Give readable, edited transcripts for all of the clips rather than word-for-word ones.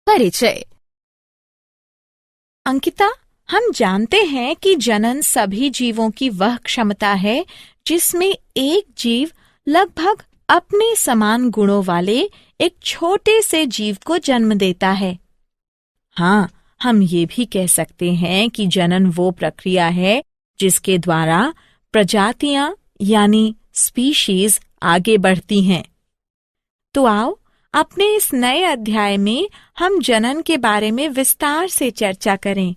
परिचय। अंकिता, हम जानते हैं कि जनन सभी जीवों की वह क्षमता है जिसमें एक जीव लगभग अपने समान गुणों वाले एक छोटे से जीव को जन्म देता है। हाँ, हम ये भी कह सकते हैं कि जनन वो प्रक्रिया है जिसके द्वारा प्रजातियां यानी स्पीशीज आगे बढ़ती हैं। तो आओ, अपने इस नए अध्याय में हम जनन के बारे में विस्तार से चर्चा करें।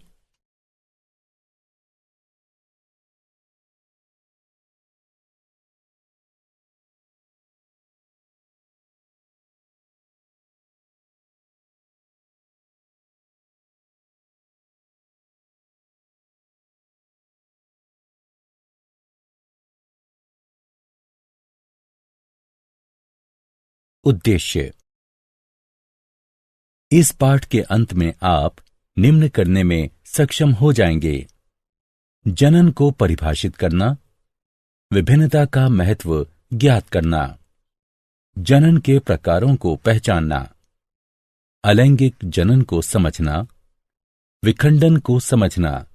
उद्देश्य। इस पाठ के अंत में आप निम्न करने में सक्षम हो जाएंगे: जनन को परिभाषित करना, विभिन्नता का महत्व ज्ञात करना, जनन के प्रकारों को पहचानना, अलैंगिक जनन को समझना, विखंडन को समझना,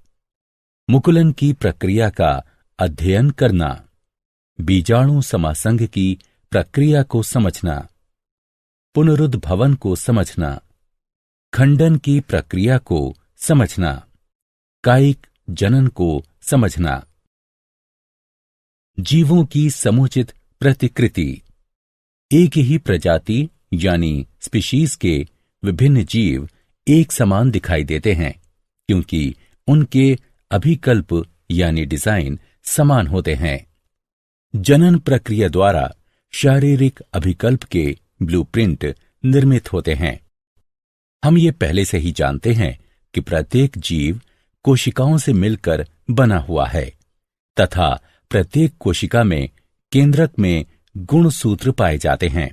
मुकुलन की प्रक्रिया का अध्ययन करना, बीजाणु समासंग की प्रक्रिया को समझना, पुनरुद्भवन को समझना, खंडन की प्रक्रिया को समझना, कायिक जनन को समझना। जीवों की समुचित प्रतिकृति। एक ही प्रजाति यानी स्पीशीज के विभिन्न जीव एक समान दिखाई देते हैं क्योंकि उनके अभिकल्प यानी डिजाइन समान होते हैं। जनन प्रक्रिया द्वारा शारीरिक अभिकल्प के ब्लूप्रिंट निर्मित होते हैं। हम ये पहले से ही जानते हैं कि प्रत्येक जीव कोशिकाओं से मिलकर बना हुआ है तथा प्रत्येक कोशिका में केंद्रक में गुणसूत्र पाए जाते हैं।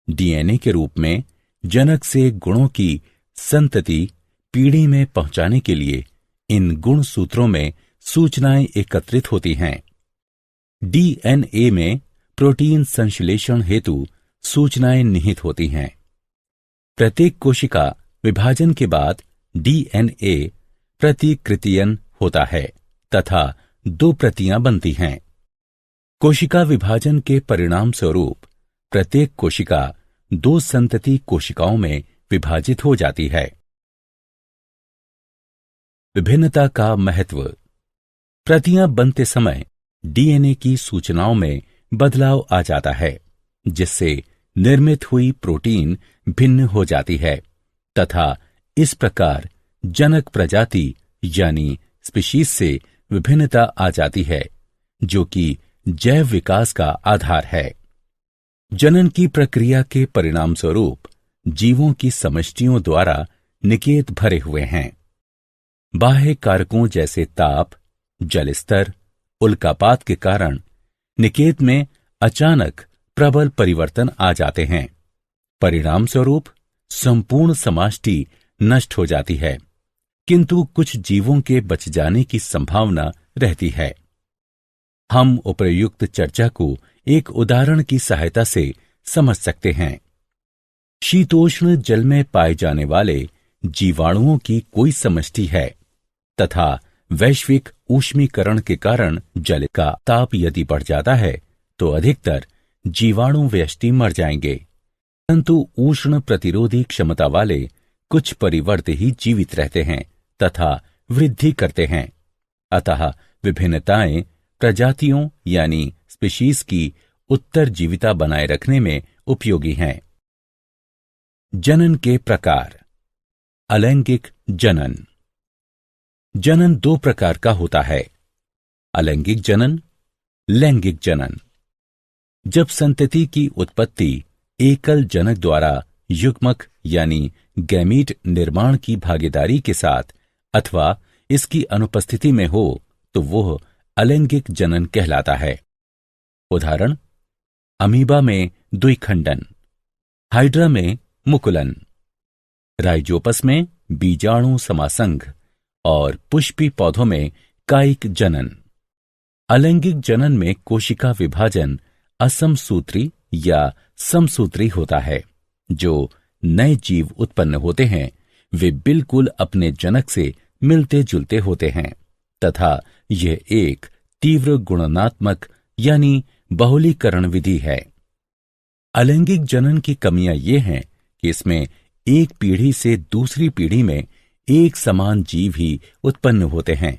डीएनए के रूप में जनक से गुणों की संतति पीढ़ी में पहुंचाने के लिए इन गुणसूत्रों में सूचनाएं एकत्रित होती हैं। डीएनए में प्रोटीन संश्लेषण हेतु सूचनाएं निहित होती हैं। प्रत्येक कोशिका विभाजन के बाद डीएनए प्रतिकृतियन होता है तथा 2 प्रतियां बनती हैं। कोशिका विभाजन के परिणाम स्वरूप प्रत्येक कोशिका 2 संतति कोशिकाओं में विभाजित हो जाती है। विभिन्नता का महत्व। प्रतियां बनते समय डीएनए की सूचनाओं में बदलाव आ जाता है जिससे निर्मित हुई प्रोटीन भिन्न हो जाती है तथा इस प्रकार जनक प्रजाति यानी स्पीशीज से विभिन्नता आ जाती है जो कि जैव विकास का आधार है। जनन की प्रक्रिया के परिणाम स्वरूप जीवों की समष्टियों द्वारा निकेत भरे हुए हैं। बाह्य कारकों जैसे ताप, जल स्तर, उल्कापात के कारण निकेत में अचानक प्रबल परिवर्तन आ जाते हैं। परिणाम स्वरूप संपूर्ण समष्टि नष्ट हो जाती है किंतु कुछ जीवों के बच जाने की संभावना रहती है। हम उपर्युक्त चर्चा को एक उदाहरण की सहायता से समझ सकते हैं। शीतोष्ण जल में पाए जाने वाले जीवाणुओं की कोई समष्टि है तथा वैश्विक ऊष्मीकरण के कारण जल का ताप यदि बढ़ जाता है तो अधिकतर जीवाणु व्यष्टि मर जाएंगे, परंतु उष्ण प्रतिरोधी क्षमता वाले कुछ परिवर्त ही जीवित रहते हैं तथा वृद्धि करते हैं। अतः विभिन्नताएं प्रजातियों यानी स्पीशीज की उत्तरजीविता बनाए रखने में उपयोगी हैं। जनन के प्रकार। अलैंगिक जनन। जनन 2 प्रकार का होता है: अलैंगिक जनन, लैंगिक जनन। जब संतति की उत्पत्ति एकल जनक द्वारा युग्मक यानी गैमीट निर्माण की भागीदारी के साथ अथवा इसकी अनुपस्थिति में हो तो वह अलैंगिक जनन कहलाता है। उदाहरण: अमीबा में द्विखंडन, हाइड्रा में मुकुलन, राइजोपस में बीजाणु समासंग और पुष्पी पौधों में कायिक जनन। अलैंगिक जनन में कोशिका विभाजन असमसूत्री या समसूत्री होता है जो नए जीव उत्पन्न होते हैं वे बिल्कुल अपने जनक से मिलते जुलते होते हैं तथा यह एक तीव्र गुणनात्मक यानी बहुलीकरण विधि है। अलैंगिक जनन की कमियां ये हैं कि इसमें एक पीढ़ी से दूसरी पीढ़ी में एक समान जीव ही उत्पन्न होते हैं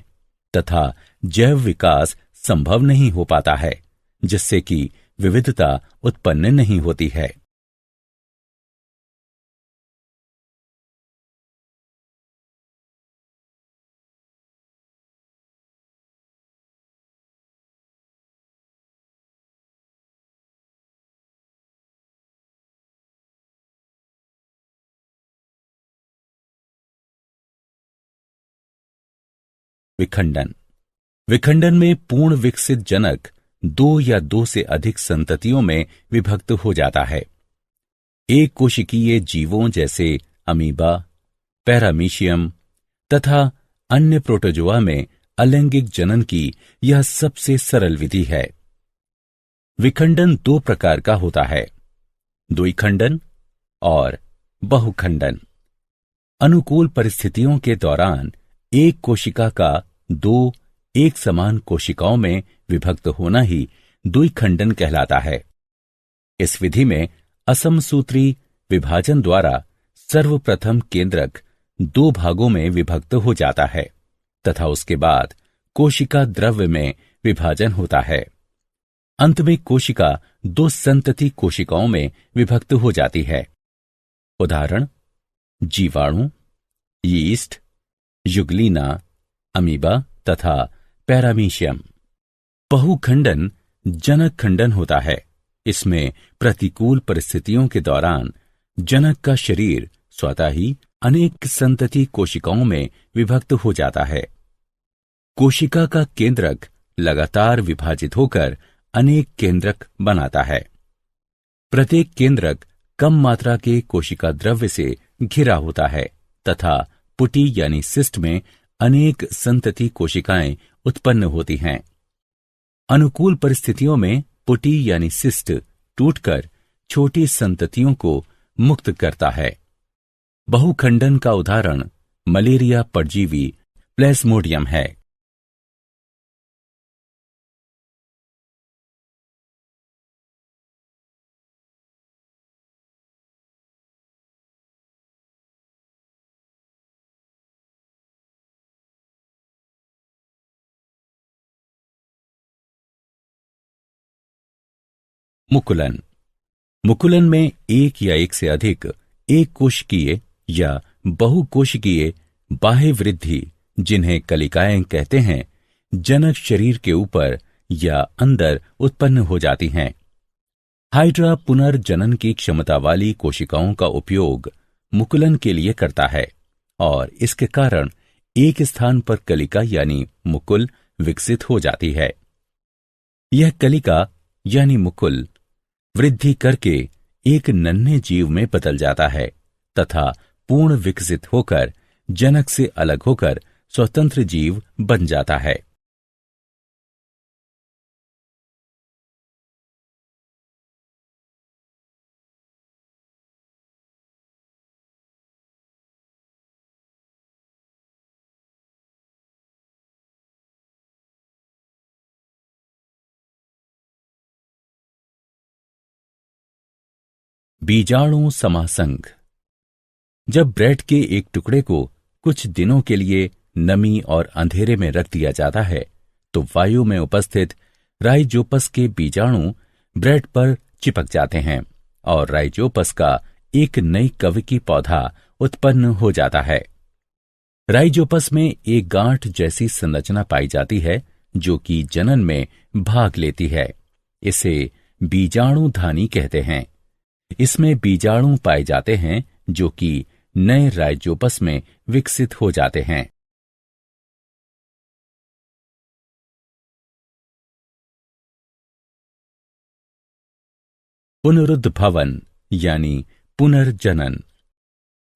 तथा जैव विकास संभव नहीं हो पाता है, जिससे कि विविधता उत्पन्न नहीं होती है। विखंडन। विखंडन में पूर्ण विकसित जनक दो या दो से अधिक संततियों में विभक्त हो जाता है। एक कोशिकीय जीवों जैसे अमीबा, पैरामीशियम तथा अन्य प्रोटोजोआ में अलैंगिक जनन की यह सबसे सरल विधि है। विखंडन दो प्रकार का होता है, द्विखंडन और बहुखंडन। अनुकूल परिस्थितियों के दौरान एक कोशिका का दो एक समान कोशिकाओं में विभक्त होना ही द्विखंडन कहलाता है। इस विधि में असमसूत्री विभाजन द्वारा सर्वप्रथम केंद्रक दो भागों में विभक्त हो जाता है तथा उसके बाद कोशिका द्रव्य में विभाजन होता है। अंत में कोशिका दो संतति कोशिकाओं में विभक्त हो जाती है। उदाहरण: जीवाणु, यीस्ट, युगलीना, अमीबा तथा पैरामीशियम। बहुखंडन जनक खंडन होता है। इसमें प्रतिकूल परिस्थितियों के दौरान जनक का शरीर स्वतः ही अनेक संतति कोशिकाओं में विभक्त हो जाता है। कोशिका का केंद्रक लगातार विभाजित होकर अनेक केंद्रक बनाता है। प्रत्येक केंद्रक कम मात्रा के कोशिका द्रव्य से घिरा होता है तथा पुटी यानी सिस्ट में अनेक संतति कोशिकाएं उत्पन्न होती हैं। अनुकूल परिस्थितियों में पुटी यानी सिस्ट टूटकर छोटी संततियों को मुक्त करता है। बहुखंडन का उदाहरण मलेरिया परजीवी प्लेस्मोडियम है। मुकुलन। मुकुलन में एक या एक से अधिक एक कोशिकीय या बहुकोशिकीय बाह्य वृद्धि, जिन्हें कलिकाएं कहते हैं, जनक शरीर के ऊपर या अंदर उत्पन्न हो जाती हैं। हाइड्रा पुनर्जनन की क्षमता वाली कोशिकाओं का उपयोग मुकुलन के लिए करता है और इसके कारण एक स्थान पर कलिका यानी मुकुल विकसित हो जाती है। यह कलिका यानी मुकुल वृद्धि करके एक नन्हे जीव में बदल जाता है तथा पूर्ण विकसित होकर जनक से अलग होकर स्वतंत्र जीव बन जाता है। बीजाणु समासंग। जब ब्रेड के एक टुकड़े को कुछ दिनों के लिए नमी और अंधेरे में रख दिया जाता है तो वायु में उपस्थित राइजोपस के बीजाणु ब्रेड पर चिपक जाते हैं और राइजोपस का एक नई कवकी पौधा उत्पन्न हो जाता है। राइजोपस में एक गांठ जैसी संरचना पाई जाती है जो कि जनन में भाग लेती है। इसे बीजाणुधानी कहते हैं। इसमें बीजाणु पाए जाते हैं जो कि नए राइजोपस में विकसित हो जाते हैं। पुनरुद्भवन यानी पुनर्जनन।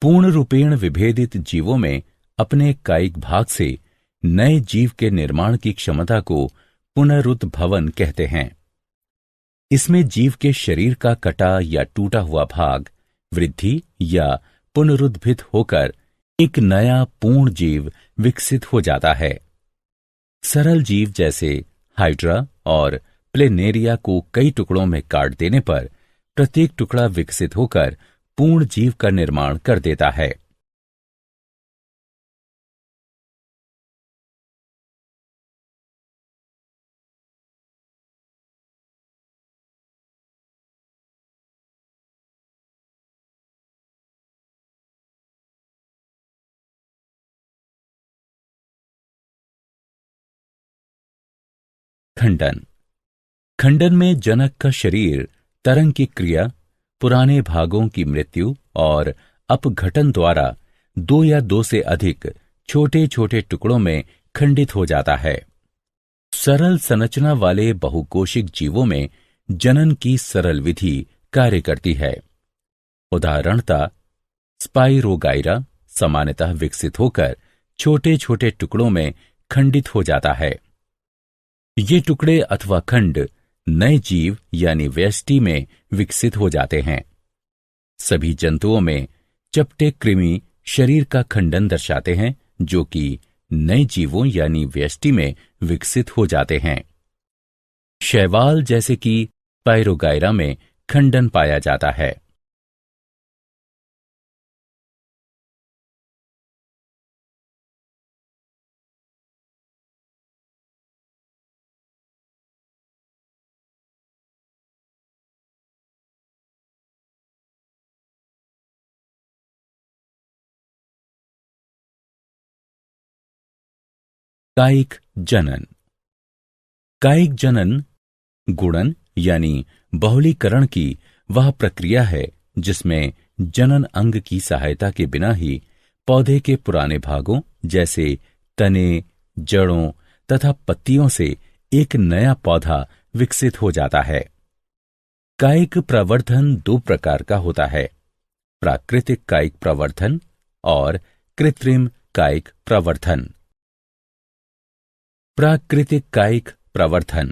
पूर्ण रूपेण विभेदित जीवों में अपने कायिक भाग से नए जीव के निर्माण की क्षमता को पुनरुद्भवन कहते हैं। इसमें जीव के शरीर का कटा या टूटा हुआ भाग वृद्धि या पुनरुद्भित होकर एक नया पूर्ण जीव विकसित हो जाता है। सरल जीव जैसे हाइड्रा और प्लेनेरिया को कई टुकड़ों में काट देने पर प्रत्येक टुकड़ा विकसित होकर पूर्ण जीव का निर्माण कर देता है। खंडन। खंडन में जनक का शरीर तरंग की क्रिया, पुराने भागों की मृत्यु और अपघटन द्वारा दो या दो से अधिक छोटे छोटे टुकड़ों में खंडित हो जाता है। सरल संरचना वाले बहुकोशिक जीवों में जनन की सरल विधि कार्य करती है। उदाहरणतः स्पाइरोगाइरा सामान्यतः विकसित होकर छोटे छोटे टुकड़ों में खंडित हो जाता है। ये टुकड़े अथवा खंड नए जीव यानी व्यष्टि में विकसित हो जाते हैं। सभी जंतुओं में चपटे कृमि शरीर का खंडन दर्शाते हैं, जो कि नए जीवों यानी व्यष्टि में विकसित हो जाते हैं। शैवाल जैसे कि स्पाइरोगाइरा में खंडन पाया जाता है। कायिक जनन। कायिक जनन गुणन यानी बहुलीकरण की वह प्रक्रिया है जिसमें जनन अंग की सहायता के बिना ही पौधे के पुराने भागों जैसे तने, जड़ों तथा पत्तियों से एक नया पौधा विकसित हो जाता है। कायिक प्रवर्धन दो प्रकार का होता है, प्राकृतिक कायिक प्रवर्धन और कृत्रिम कायिक प्रवर्धन। प्राकृतिक कायिक प्रवर्धन।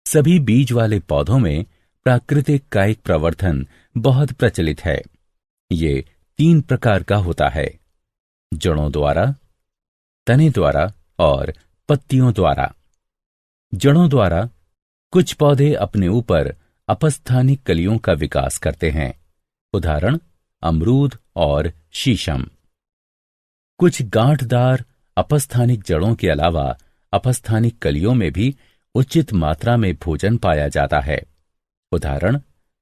सभी बीज वाले पौधों में प्राकृतिक कायिक प्रवर्धन बहुत प्रचलित है। ये 3 प्रकार का होता है, जड़ों द्वारा, तने द्वारा और पत्तियों द्वारा। जड़ों द्वारा कुछ पौधे अपने ऊपर अपस्थानिक कलियों का विकास करते हैं, उदाहरण अमरूद और शीशम। कुछ गांठदार अपस्थानिक जड़ों के अलावा अपस्थानिक कलियों में भी उचित मात्रा में भोजन पाया जाता है, उदाहरण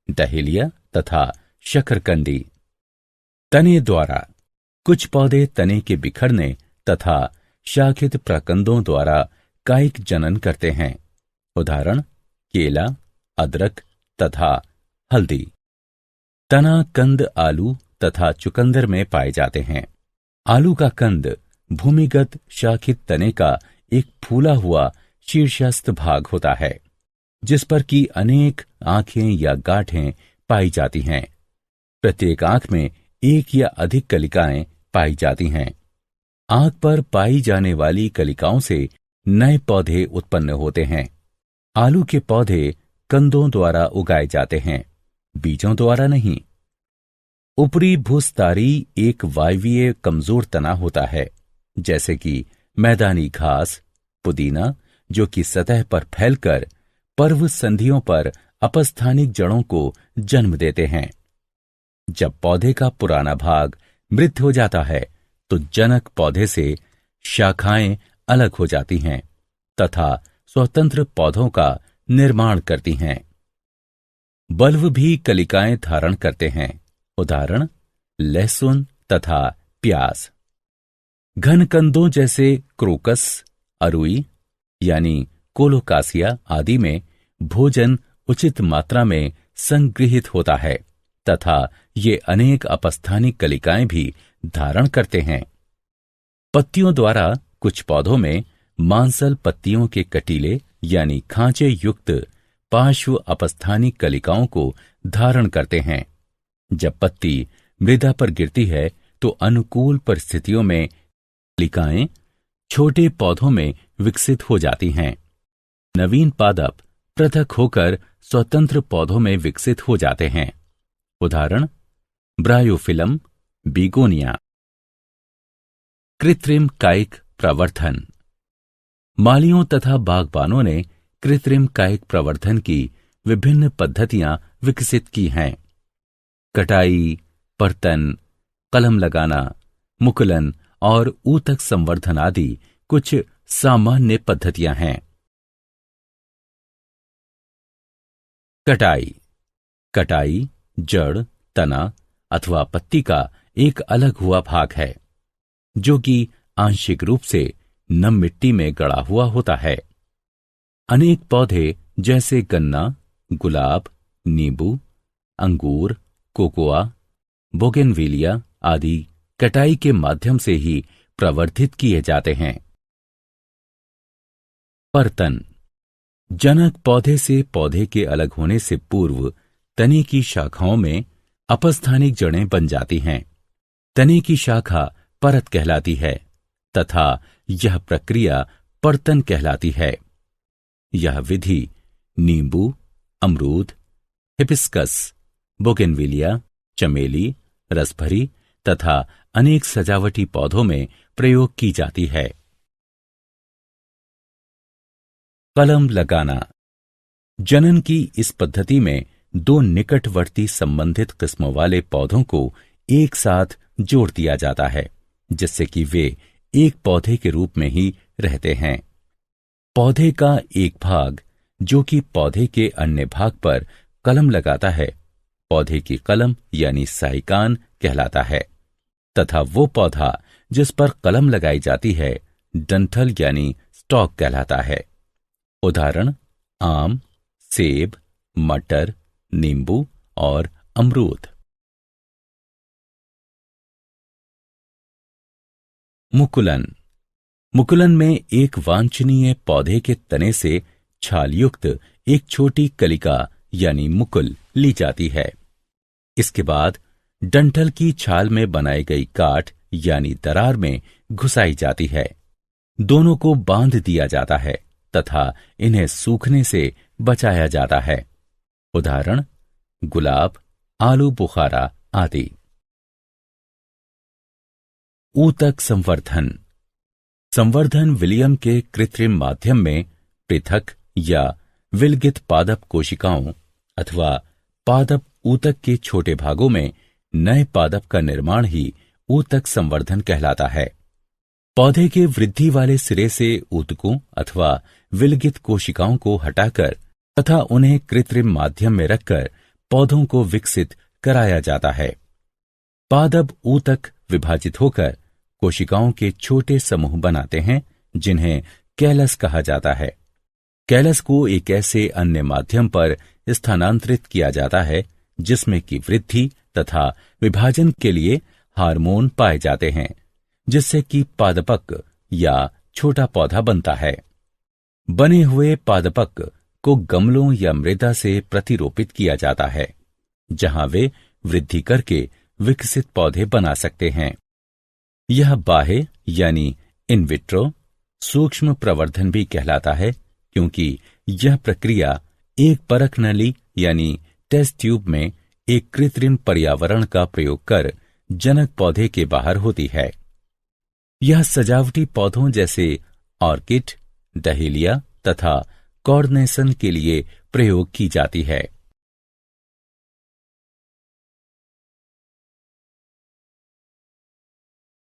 डहेलिया तथा शकरकंदी। तने द्वारा कुछ पौधे तने के बिखरने तथा शाखित प्रकंदों द्वारा कायिक जनन करते हैं, उदाहरण केला, अदरक तथा हल्दी। तना कंद आलू तथा चुकंदर में पाए जाते हैं। आलू का कंद भूमिगत शाखित तने का एक फूला हुआ शीर्षस्थ भाग होता है, जिस पर की अनेक आंखें या गांठें पाई जाती हैं। प्रत्येक आंख में एक या अधिक कलिकाएं पाई जाती हैं। आंख पर पाई जाने वाली कलिकाओं से नए पौधे उत्पन्न होते हैं। आलू के पौधे कंदों द्वारा उगाए जाते हैं, बीजों द्वारा नहीं। ऊपरी भूस्तारी एक वायवीय कमजोर तना होता है, जैसे कि मैदानी घास, पुदीना, जो कि सतह पर फैलकर पर्व संधियों पर अपस्थानिक जड़ों को जन्म देते हैं। जब पौधे का पुराना भाग मृत हो जाता है तो जनक पौधे से शाखाएं अलग हो जाती हैं तथा स्वतंत्र पौधों का निर्माण करती हैं। बल्ब भी कलिकाएं धारण करते हैं, उदाहरण लहसुन तथा प्याज। घन कंदों जैसे क्रोकस, अरुई यानी कोलोकासिया आदि में भोजन उचित मात्रा में संगृहित होता है तथा ये अनेक अपस्थानिक कलिकाएं भी धारण करते हैं। पत्तियों द्वारा कुछ पौधों में मांसल पत्तियों के कटीले यानी खांचे युक्त पार्श्व अपस्थानिक कलिकाओं को धारण करते हैं। जब पत्ती मृदा पर गिरती है तो अनुकूल परिस्थितियों में कलिकाएं छोटे पौधों में विकसित हो जाती हैं। नवीन पादप पृथक होकर स्वतंत्र पौधों में विकसित हो जाते हैं, उदाहरण ब्रायोफिलम, बिगोनिया। कृत्रिम कायिक प्रवर्धन। मालियों तथा बागबानों ने कृत्रिम कायिक प्रवर्धन की विभिन्न पद्धतियां विकसित की हैं। कटाई, पर्तन, कलम लगाना, मुकुलन और ऊतक संवर्धन आदि कुछ सामान्य पद्धतियां हैं। कटाई। कटाई जड़, तना अथवा पत्ती का एक अलग हुआ भाग है जो कि आंशिक रूप से नम मिट्टी में गड़ा हुआ होता है। अनेक पौधे जैसे गन्ना, गुलाब, नींबू, अंगूर, कोकोआ, बोगेनविलिया आदि कटाई के माध्यम से ही प्रवर्धित किए जाते हैं। पर्तन। जनक पौधे से पौधे के अलग होने से पूर्व तने की शाखाओं में अपस्थानिक जड़ें बन जाती हैं। तने की शाखा परत कहलाती है तथा यह प्रक्रिया पर्तन कहलाती है। यह विधि नींबू, अमरूद, हिबिस्कस, बोगेनविलिया, चमेली, रसभरी तथा अनेक सजावटी पौधों में प्रयोग की जाती है। कलम लगाना। जनन की इस पद्धति में दो निकटवर्ती संबंधित किस्मों वाले पौधों को एक साथ जोड़ दिया जाता है जिससे कि वे एक पौधे के रूप में ही रहते हैं। पौधे का एक भाग जो कि पौधे के अन्य भाग पर कलम लगाता है पौधे की कलम यानी साइकान कहलाता है तथा वो पौधा जिस पर कलम लगाई जाती है डंठल यानी स्टॉक कहलाता है। उदाहरण आम, सेब, मटर, नींबू और अमरूद। मुकुलन। मुकुलन में एक वांछनीय पौधे के तने से छालयुक्त एक छोटी कलिका यानी मुकुल ली जाती है। इसके बाद डंठल की छाल में बनाई गई गांठ यानी दरार में घुसाई जाती है। दोनों को बांध दिया जाता है तथा इन्हें सूखने से बचाया जाता है। उदाहरण गुलाब, आलू बुखारा आदि। ऊतक संवर्धन। संवर्धन विलियम के कृत्रिम माध्यम में पृथक या विलगित पादप कोशिकाओं अथवा पादप ऊतक के छोटे भागों में नए पादप का निर्माण ही ऊतक संवर्धन कहलाता है। पौधे के वृद्धि वाले सिरे से ऊतकों अथवा विलगित कोशिकाओं को हटाकर तथा उन्हें कृत्रिम माध्यम में रखकर पौधों को विकसित कराया जाता है। पादप ऊतक विभाजित होकर कोशिकाओं के छोटे समूह बनाते हैं जिन्हें कैलस कहा जाता है। कैलस को एक ऐसे अन्य माध्यम पर स्थानांतरित किया जाता है जिसमें कि वृद्धि तथा विभाजन के लिए हार्मोन पाए जाते हैं जिससे कि पादपक या छोटा पौधा बनता है। बने हुए पादपक को गमलों या मृदा से प्रतिरोपित किया जाता है जहां वे वृद्धि करके विकसित पौधे बना सकते हैं। यह बाह्य यानी इन विट्रो सूक्ष्म प्रवर्धन भी कहलाता है क्योंकि यह प्रक्रिया एक परख नली यानी टेस्ट ट्यूब में एक कृत्रिम पर्यावरण का प्रयोग कर जनक पौधे के बाहर होती है। यह सजावटी पौधों जैसे ऑर्किड, डहेलिया तथा कॉर्नेसन के लिए प्रयोग की जाती है।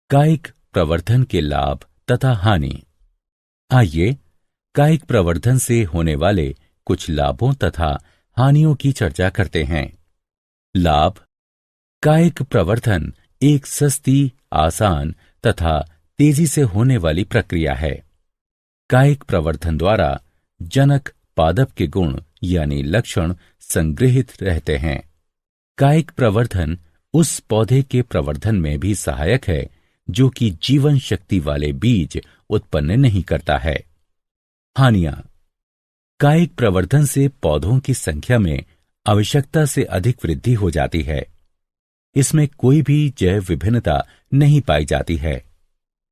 कायिक प्रवर्धन के लाभ तथा हानि। आइए कायिक प्रवर्धन से होने वाले कुछ लाभों तथा हानियों की चर्चा करते हैं। लाभ। कायिक प्रवर्धन एक सस्ती, आसान तथा तेजी से होने वाली प्रक्रिया है। कायिक प्रवर्धन द्वारा जनक पादप के गुण यानी लक्षण संग्रहित रहते हैं। कायिक प्रवर्धन उस पौधे के प्रवर्धन में भी सहायक है जो कि जीवन शक्ति वाले बीज उत्पन्न नहीं करता है। हानियां। कायिक प्रवर्धन से पौधों की संख्या में आवश्यकता से अधिक वृद्धि हो जाती है। इसमें कोई भी जैव विभिन्नता नहीं पाई जाती है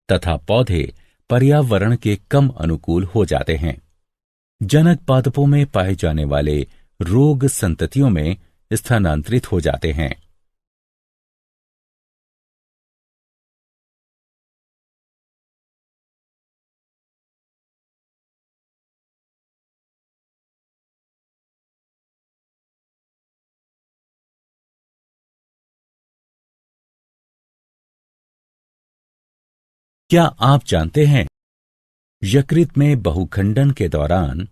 तथा पौधे पर्यावरण के कम अनुकूल हो जाते हैं। जनक पादपों में पाए जाने वाले रोग संततियों में स्थानांतरित हो जाते हैं। क्या आप जानते हैं, यकृत में बहुखंडन के दौरान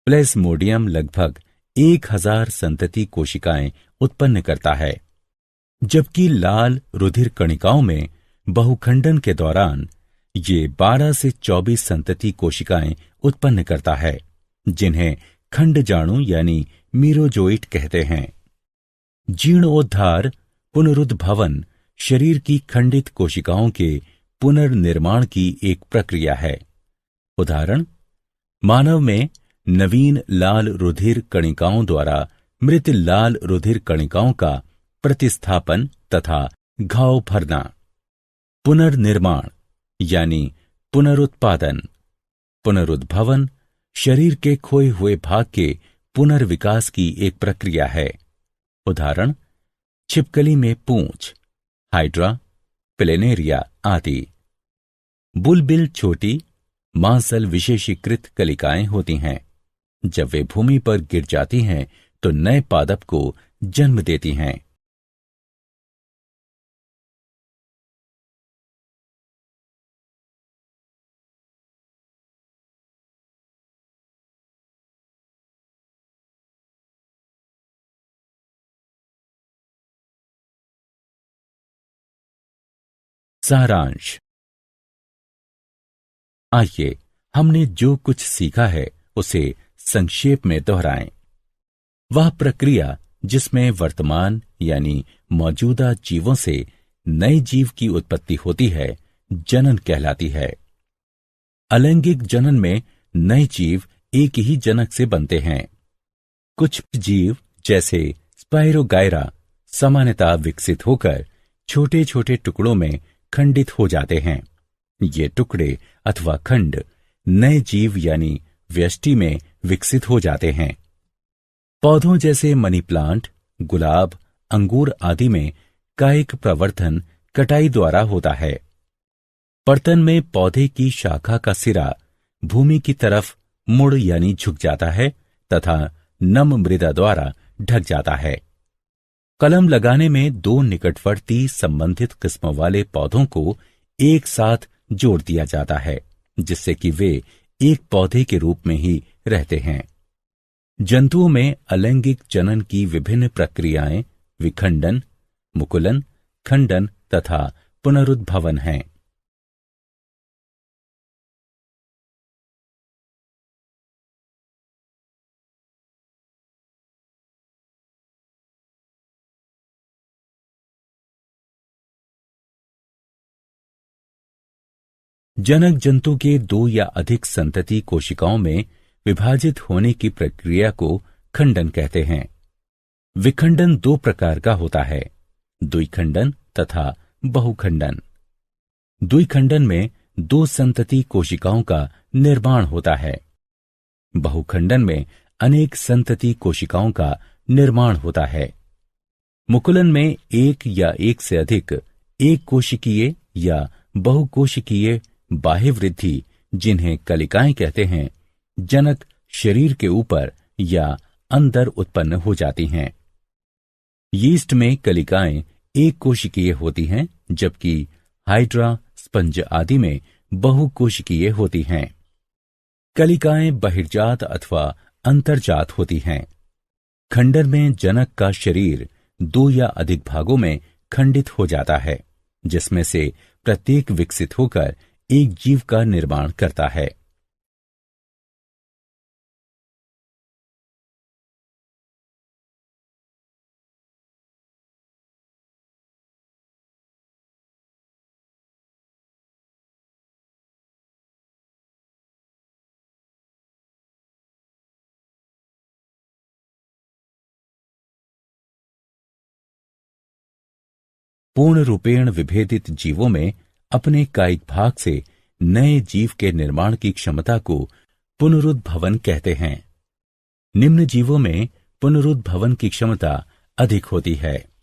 प्लेज्मोडियम लगभग 1000 संतति कोशिकाएं उत्पन्न करता है, जबकि लाल रुधिर कणिकाओं में बहुखंडन के दौरान ये 12 से 24 संतति कोशिकाएं उत्पन्न करता है, जिन्हें खंडजाणु यानी मीरोजोइट कहते हैं। जीर्णोद्धार पुनरुद्भवन शरीर की खंडित कोशिकाओं के पुनर्निर्माण की एक प्रक्रिया है। उदाहरण, मानव में नवीन लाल रुधिर कणिकाओं द्वारा मृत लाल रुधिर कणिकाओं का प्रतिस्थापन तथा घाव भरना। पुनर्निर्माण यानी पुनरुत्पादन। पुनरुद्भवन शरीर के खोए हुए भाग के पुनर्विकास की एक प्रक्रिया है। उदाहरण, छिपकली में पूंछ, हाइड्रा, प्लेनेरिया आदि। बुलबिल छोटी मांसल विशेषीकृत कलिकाएं होती हैं। जब वे भूमि पर गिर जाती हैं तो नए पादप को जन्म देती हैं। सारांश। आइए हमने जो कुछ सीखा है उसे संक्षेप में दोहराएं। वह प्रक्रिया जिसमें वर्तमान यानी मौजूदा जीवों से नए जीव की उत्पत्ति होती है, जनन कहलाती है। अलैंगिक जनन में नए जीव एक ही जनक से बनते हैं। कुछ जीव जैसे स्पाइरोगायरा सामान्यतः विकसित होकर छोटे छोटे टुकड़ों में खंडित हो जाते हैं। ये टुकड़े अथवा खंड नए जीव यानी व्यष्टि में विकसित हो जाते हैं। पौधों जैसे मनी प्लांट, गुलाब, अंगूर आदि में कायिक प्रवर्धन कटाई द्वारा होता है। पर्तन में पौधे की शाखा का सिरा भूमि की तरफ मुड़ यानी झुक जाता है तथा नम मृदा द्वारा ढक जाता है। कलम लगाने में दो निकटवर्ती संबंधित किस्मों वाले पौधों को एक साथ जोड़ दिया जाता है, जिससे कि वे एक पौधे के रूप में ही रहते हैं। जंतुओं में अलैंगिक जनन की विभिन्न प्रक्रियाएं विखंडन, मुकुलन, खंडन तथा पुनरुद्भवन हैं। जनक जंतु के दो या अधिक संतति कोशिकाओं में विभाजित होने की प्रक्रिया को खंडन कहते हैं। विखंडन दो प्रकार का होता है, द्विखंडन तथा बहुखंडन। द्विखंडन में दो संतति कोशिकाओं का निर्माण होता है। बहुखंडन में अनेक संतति कोशिकाओं का निर्माण होता है। मुकुलन में एक या एक से अधिक एक कोशिकीय या बहुकोशिकीय बाह्य वृद्धि, जिन्हें कलिकाएं कहते हैं, जनक शरीर के ऊपर या अंदर उत्पन्न हो जाती हैं। यीस्ट में कलिकाएं एक कोशिकीय होती हैं, जबकि हाइड्रा, स्पंज आदि में बहुकोशिकीय होती हैं। कलिकाएं बहिर्जात अथवा अंतर्जात होती हैं। खंडन में जनक का शरीर दो या अधिक भागों में खंडित हो जाता है, जिसमें से प्रत्येक विकसित होकर एक जीव का निर्माण करता है। पूर्ण रूपेण विभेदित जीवों में अपने कायिक भाग से नए जीव के निर्माण की क्षमता को पुनरुद्भवन कहते हैं। निम्न जीवों में पुनरुद्भवन की क्षमता अधिक होती है।